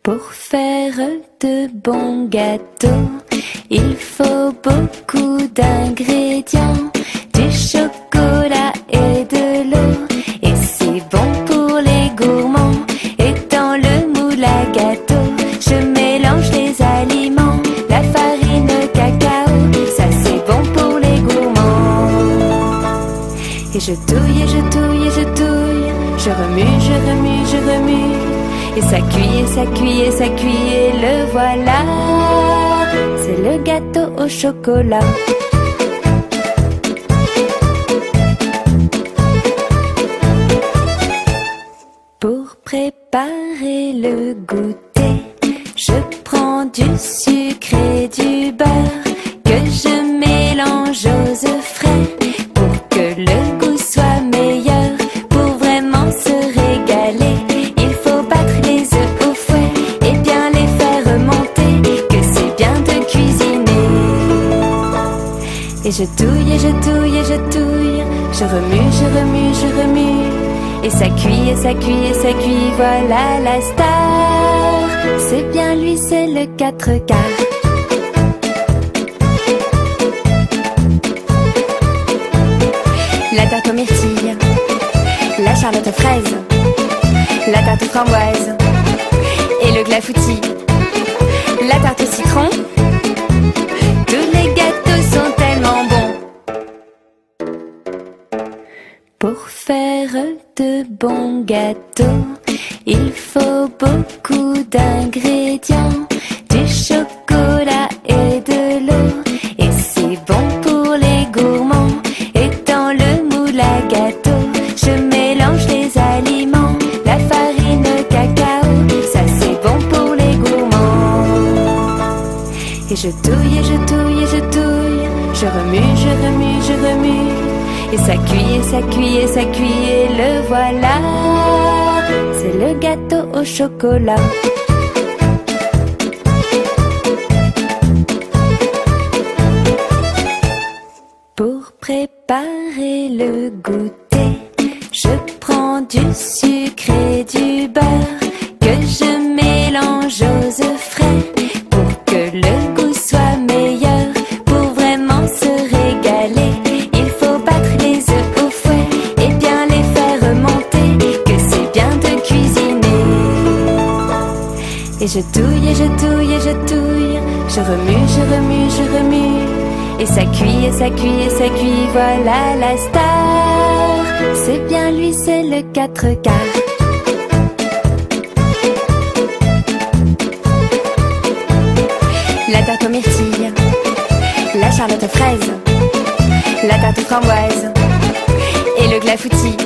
Pour faire de bons gâteaux, il faut beaucoup d'ingrédients, du chocolat et de l'eau. Et c'est bon pour les gourmands. Et dans le moule à gâteau, je mélange les aliments, la farine, le cacao, ça c'est bon pour les gourmands. Et je touille, et je touille, et je touille, je remue, je remue, je remue. Et ça cuit, et ça cuit, et ça cuit, et le voilà. C'est le gâteau au chocolat. Pour préparer le goûter, je prends du sucre et du beurre que je mélange aux œufs frais pour que le goût soit meilleur. Pour vraiment se régaler, il faut battre les œufs au fouet et bien les faire remonter, que c'est bien de cuisiner. Et je touille, et je touille, et je touille, je remue, je remue, je remue. Et ça cuit, et ça cuit, et ça cuit, voilà la star. C'est bien lui, c'est le 4 quarts. La tarte aux myrtilles, la charlotte aux fraises, la tarte aux framboises et le clafoutis, la tarte au citron. Tous les gâteaux sont tellement bons. Pour faire de bons gâteaux, il faut beaucoup d'ingrédients, du chocolat et de l'eau. Et c'est bon pour les gourmands. Et dans le moule à gâteau, je mélange les aliments, la farine, le cacao, ça c'est bon pour les gourmands. Et je touille, et je touille, et je touille, je remue, je remue, je remue. Et ça cuit, et ça cuit, et ça cuit, et le voilà. C'est le gâteau au chocolat. Pour préparer le goûter, je prends du sucre et du beurre que je mélange aux œufs frais pour que le goût soit meilleur. Pour vraiment se régaler, il faut battre les œufs au fouet et bien les faire remonter, que c'est bien de cuisiner. Et je touille, et je touille, et je touille, je remue, je remue, je remue. Et ça cuit, et ça cuit, et ça cuit, voilà la star. C'est bien lui, c'est le 4 quarts. La tarte aux myrtilles, la charlotte aux fraises, la tarte aux framboises et le clafoutis,